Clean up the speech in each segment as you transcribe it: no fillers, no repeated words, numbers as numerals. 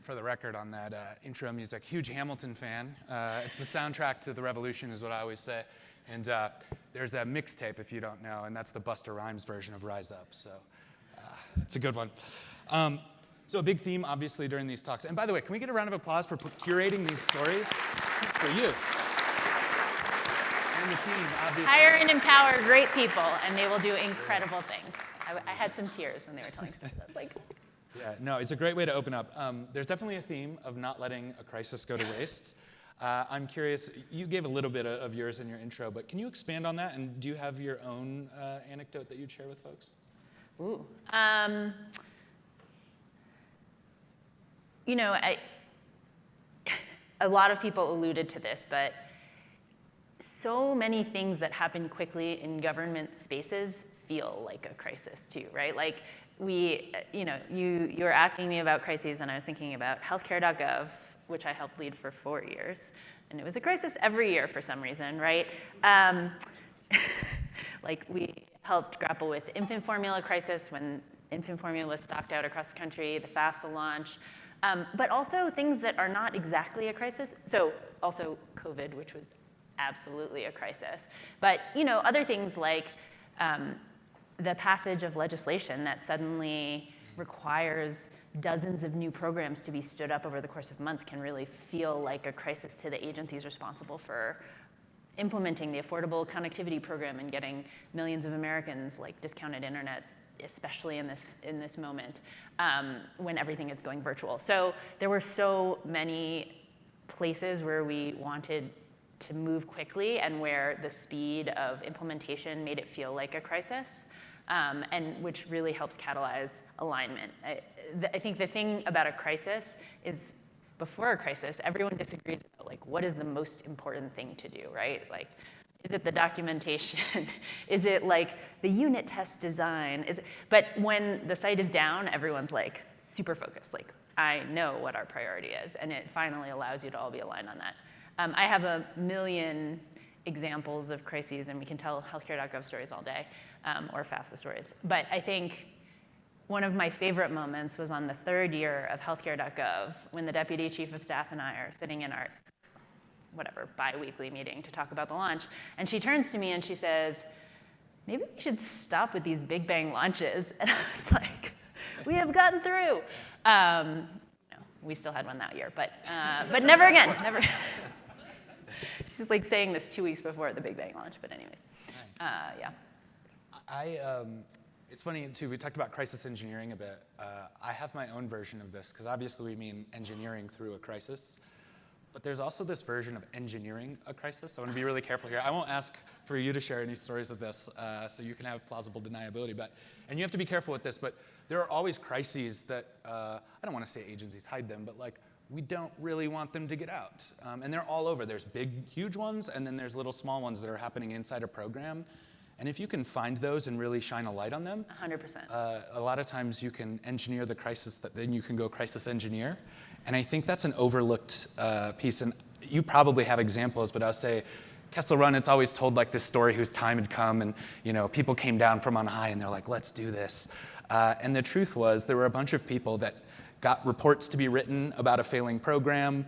for the record on that intro music, huge Hamilton fan. It's the soundtrack to the revolution is what I always say. And there's a mixtape, if you don't know, and that's the Busta Rhymes version of Rise Up. So it's a good one. So a big theme, obviously, during these talks. And by the way, can we get a round of applause for curating these stories for you? And the team, obviously. Hire and empower great people, and they will do incredible things. I had some tears when they were telling stories. I was like... Yeah, no, it's a great way to open up. There's definitely a theme of not letting a crisis go to waste. I'm curious, you gave a little bit of yours in your intro, but can you expand on that? And do you have your own anecdote that you'd share with folks? Ooh. You know, a lot of people alluded to this, but so many things that happen quickly in government spaces feel like a crisis too, right? Like you were asking me about crises, and I was thinking about healthcare.gov, which I helped lead for 4 years, and it was a crisis every year for some reason, right? Like we helped grapple with infant formula crisis when infant formula was stocked out across the country, the FAFSA launch, but also things that are not exactly a crisis. So also COVID, which was absolutely a crisis. But other things like the passage of legislation that suddenly requires dozens of new programs to be stood up over the course of months can really feel like a crisis to the agencies responsible for implementing the Affordable Connectivity Program and getting millions of Americans like discounted internet, especially in this moment when everything is going virtual. So there were so many places where we wanted to move quickly and where the speed of implementation made it feel like a crisis, and which really helps catalyze alignment. I think the thing about a crisis is before a crisis, everyone disagrees about like what is the most important thing to do, right? Like, is it the documentation? Is it like the unit test design? But when the site is down, everyone's like super focused. Like, I know what our priority is, and it finally allows you to all be aligned on that. I have a million examples of crises, and we can tell healthcare.gov stories all day, or FAFSA stories. But I think one of my favorite moments was on the 3rd year of healthcare.gov when the deputy chief of staff and I are sitting in our bi-weekly meeting to talk about the launch. And she turns to me and she says, maybe we should stop with these big bang launches. And I was like, we have gotten through. No, we still had one that year, but never again. Never. She's like saying this 2 weeks before the Big Bang launch, but anyways, nice. Yeah. It's funny too, we talked about crisis engineering a bit. I have my own version of this, because obviously we mean engineering through a crisis, but there's also this version of engineering a crisis. So I want to be really careful here. I won't ask for you to share any stories of this, so you can have plausible deniability, and you have to be careful with this, but there are always crises that, I don't want to say agencies hide them, but like, we don't really want them to get out. And they're all over. There's big, huge ones, and then there's little small ones that are happening inside a program. And if you can find those and really shine a light on them, 100%. A lot of times you can engineer the crisis that then you can go crisis engineer. And I think that's an overlooked piece. And you probably have examples, but I'll say, Kessel Run, it's always told like this story whose time had come, and people came down from on high and they're like, let's do this. And the truth was there were a bunch of people that got reports to be written about a failing program,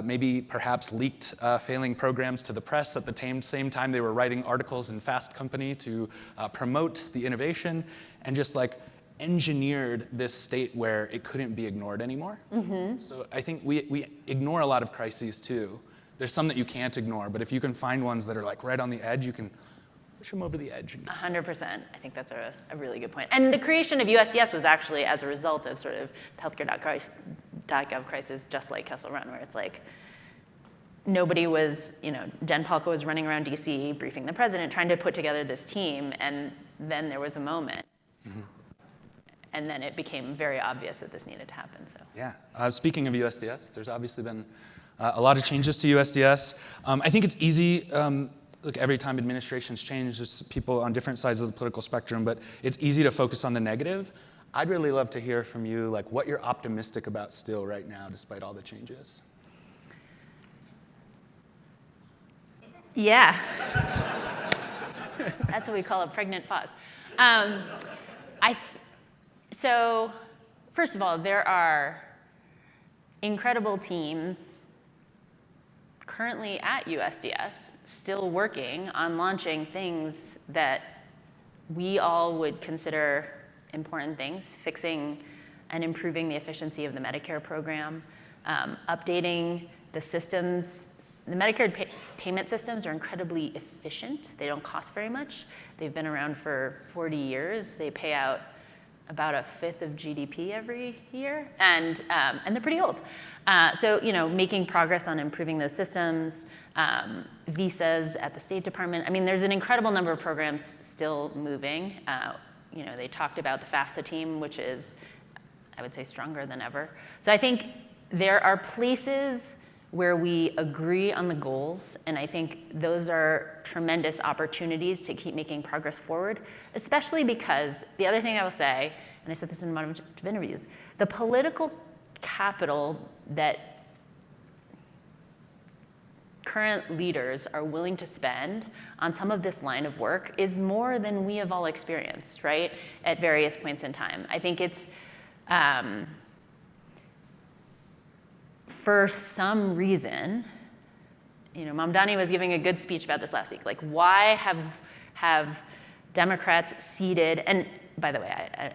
maybe perhaps leaked failing programs to the press at the same time they were writing articles in Fast Company to promote the innovation, and just like engineered this state where it couldn't be ignored anymore. Mm-hmm. So I think we ignore a lot of crises too. There's some that you can't ignore, but if you can find ones that are like right on the edge, you can push them over the edge. 100%. I think that's a really good point. And the creation of USDS was actually as a result of sort of healthcare.gov crisis, just like Kessel Run, where it's like nobody was, Jen Paulko was running around DC briefing the president, trying to put together this team, and then there was a moment. Mm-hmm. And then it became very obvious that this needed to happen. So yeah. Speaking of USDS, there's obviously been a lot of changes to USDS. I think it's easy. Look, every time administrations change, there's people on different sides of the political spectrum, but it's easy to focus on the negative. I'd really love to hear from you, like what you're optimistic about still right now, despite all the changes. Yeah. That's what we call a pregnant pause. So, first of all, there are incredible teams currently at USDS still working on launching things that we all would consider important things, fixing and improving the efficiency of the Medicare program, updating the systems. The Medicare payment systems are incredibly efficient. They don't cost very much. They've been around for 40 years. They pay out about a fifth of GDP every year, and they're pretty old. So, making progress on improving those systems, visas at the State Department. I mean, there's an incredible number of programs still moving. They talked about the FAFSA team, which is, I would say, stronger than ever. So I think there are places where we agree on the goals, and I think those are tremendous opportunities to keep making progress forward, especially because the other thing I will say, and I said this in a bunch of interviews, the political capital that current leaders are willing to spend on some of this line of work is more than we have all experienced, right, at various points in time. I think it's, for some reason, Mamdani was giving a good speech about this last week. Like, why have Democrats ceded, and by the way,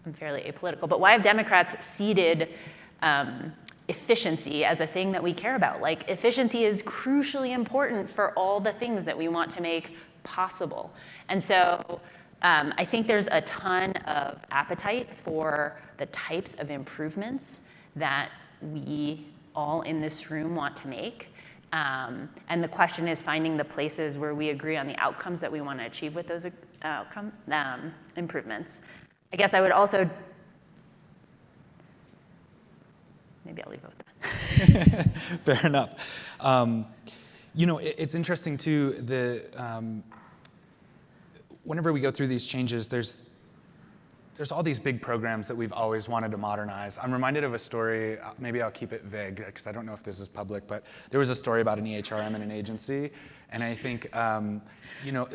I'm fairly apolitical, but why have Democrats ceded efficiency as a thing that we care about? Like, efficiency is crucially important for all the things that we want to make possible. And so I think there's a ton of appetite for the types of improvements that we all in this room want to make. And the question is finding the places where we agree on the outcomes that we want to achieve with those improvements. I guess I would also, maybe I'll leave it with that. Fair enough. It's interesting too, whenever we go through these changes, there's all these big programs that we've always wanted to modernize. I'm reminded of a story, maybe I'll keep it vague because I don't know if this is public, but there was a story about an EHRM in an agency, and I think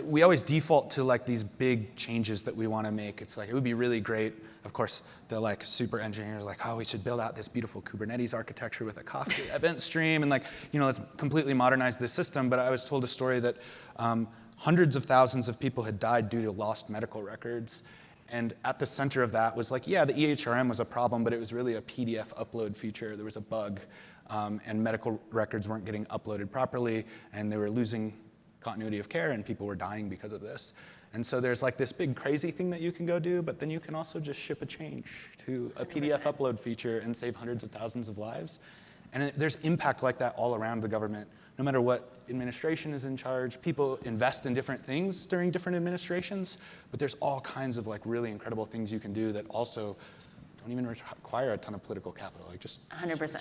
we always default to like these big changes that we want to make. It's like, it would be really great. Of course, the like super engineers like, we should build out this beautiful Kubernetes architecture with a Kafka event stream, and let's completely modernize this system. But I was told a story that hundreds of thousands of people had died due to lost medical records. And at the center of that was like, the EHRM was a problem, but it was really a PDF upload feature. There was a bug, and medical records weren't getting uploaded properly, and they were losing continuity of care, and people were dying because of this. And so there's like this big crazy thing that you can go do, but then you can also just ship a change to a PDF upload feature and save hundreds of thousands of lives. And there's impact like that all around the government. No matter what administration is in charge, people invest in different things during different administrations, but there's all kinds of like really incredible things you can do that also don't even require a ton of political capital. Like just 100%.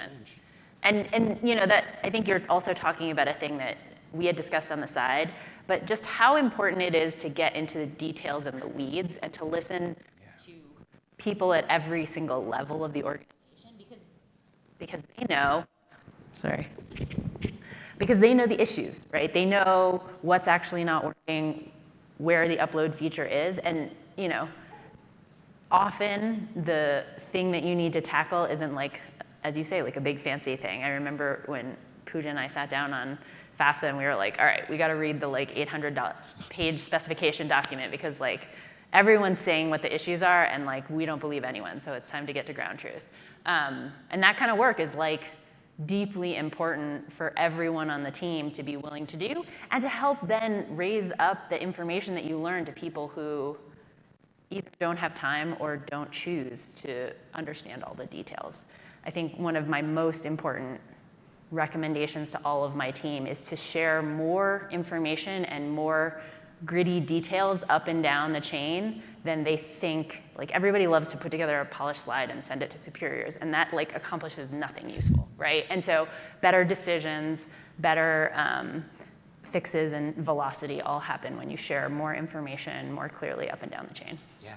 And that I think you're also talking about a thing that we had discussed on the side, but just how important it is to get into the details and the weeds and to listen to people at every single level of the organization because they know, because they know the issues, right? They know what's actually not working, where the upload feature is, and often the thing that you need to tackle isn't like, as you say, like a big fancy thing. I remember when Pooja and I sat down on FAFSA and we were like, all right, we got to read the like 800-page specification document because like everyone's saying what the issues are and like we don't believe anyone, so it's time to get to ground truth. And that kind of work is like deeply important for everyone on the team to be willing to do and to help then raise up the information that you learn to people who either don't have time or don't choose to understand all the details. I think one of my most important recommendations to all of my team is to share more information and more gritty details up and down the chain than they think. Like everybody loves to put together a polished slide and send it to superiors, and that like accomplishes nothing useful, right? And so better decisions, better fixes and velocity all happen when you share more information more clearly up and down the chain. Yeah.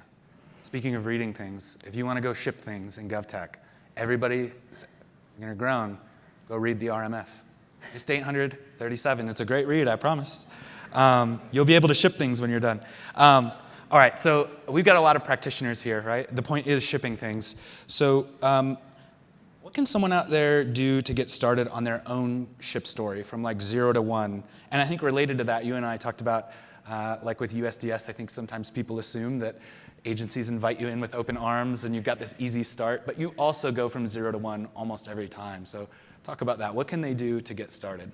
Speaking of reading things, if you want to go ship things in GovTech, everybody, you're gonna groan, go read the RMF. It's 837. It's a great read, I promise. You'll be able to ship things when you're done. All right, so we've got a lot of practitioners here, right? The point is shipping things. So what can someone out there do to get started on their own ship story from like 0 to 1? And I think related to that, you and I talked about, like with USDS, I think sometimes people assume that agencies invite you in with open arms and you've got this easy start, but you also go from 0 to 1 almost every time. So talk about that. What can they do to get started?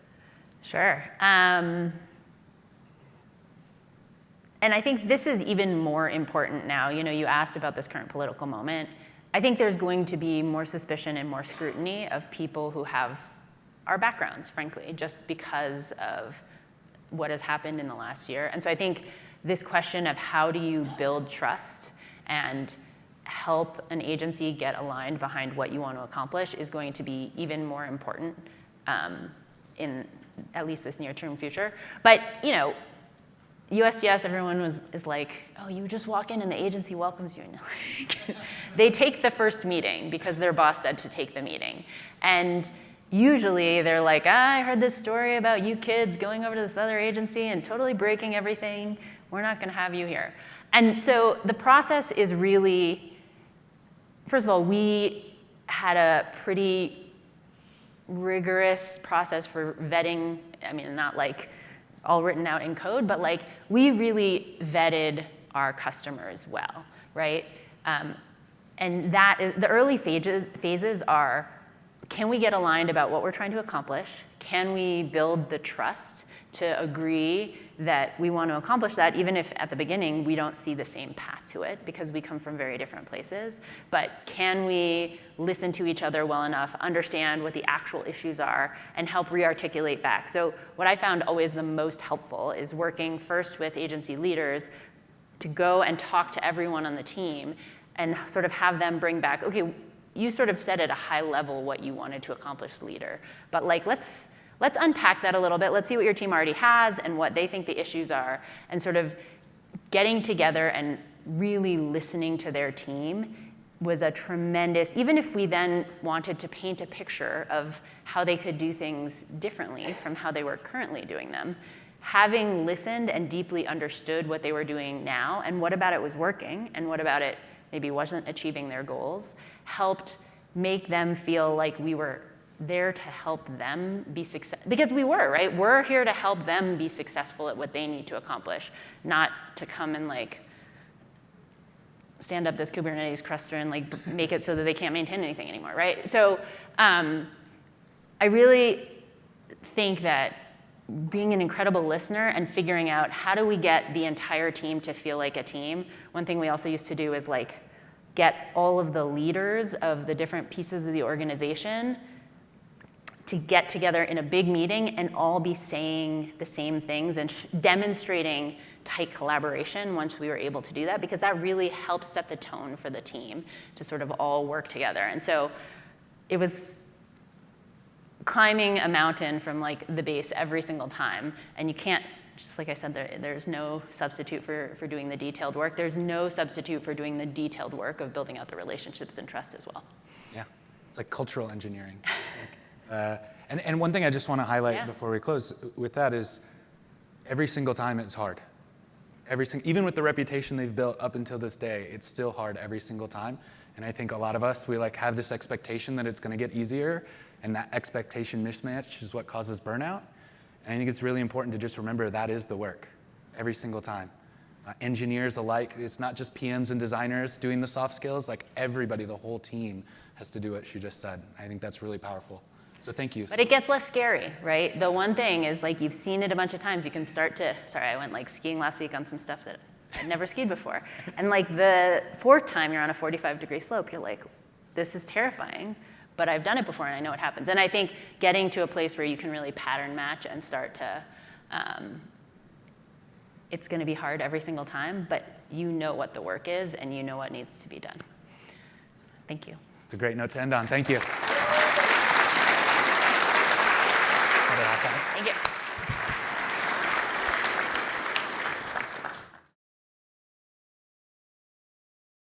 Sure. And I think this is even more important now. You know, you asked about this current political moment. I think there's going to be more suspicion and more scrutiny of people who have our backgrounds, frankly, just because of what has happened in the last year. And so I think this question of how do you build trust and help an agency get aligned behind what you want to accomplish is going to be even more important in at least this near-term future. But, you know, USDS, everyone is like, oh, you just walk in and the agency welcomes you. And like, they take the first meeting because their boss said to take the meeting. And usually they're like, I heard this story about you kids going over to this other agency and totally breaking everything. We're not going to have you here. And so the process is really, first of all, we had a pretty rigorous process for vetting. I mean, not like all written out in code, but like we really vetted our customers well, right? And that is, the early phases are, can we get aligned about what we're trying to accomplish? Can we build the trust to agree that we want to accomplish that, even if at the beginning we don't see the same path to it because we come from very different places? But can we listen to each other well enough, understand what the actual issues are, and help re-articulate back? So what I found always the most helpful is working first with agency leaders to go and talk to everyone on the team and sort of have them bring back, okay, you sort of said at a high level what you wanted to accomplish, leader, but like let's unpack that a little bit. Let's see what your team already has and what they think the issues are, and sort of getting together and really listening to their team was a tremendous, even if we then wanted to paint a picture of how they could do things differently from how they were currently doing them, having listened and deeply understood what they were doing now and what about it was working and what about it maybe wasn't achieving their goals, helped make them feel like we were there to help them be successful. Because we were, right? We're here to help them be successful at what they need to accomplish, not to come and like stand up this Kubernetes cluster and like make it so that they can't maintain anything anymore, right? So I really think that being an incredible listener and figuring out how do we get the entire team to feel like a team. One thing we also used to do is like get all of the leaders of the different pieces of the organization to get together in a big meeting and all be saying the same things and demonstrating tight collaboration once we were able to do that, because that really helps set the tone for the team to sort of all work together. And so it was climbing a mountain from like the base every single time, and you can't, just like I said, there's no substitute for doing the detailed work. There's no substitute for doing the detailed work of building out the relationships and trust as well. Yeah, it's like cultural engineering. And one thing I just want to highlight before we close with that is every single time it's hard. Even with the reputation they've built up until this day, it's still hard every single time. And I think a lot of us, we like have this expectation that it's going to get easier, and that expectation mismatch is what causes burnout. And I think it's really important to just remember that is the work every single time. Engineers alike, it's not just PMs and designers doing the soft skills, like everybody, the whole team has to do what she just said. I think that's really powerful. So thank you. But it gets less scary, right? The one thing is like you've seen it a bunch of times. You can start to, sorry, I went like skiing last week on some stuff that I'd never skied before. And like the fourth time you're on a 45-degree slope, you're like, this is terrifying, but I've done it before and I know what happens. And I think getting to a place where you can really pattern match and start to, it's gonna be hard every single time, but you know what the work is and you know what needs to be done. Thank you. It's a great note to end on. Thank you. Thank you.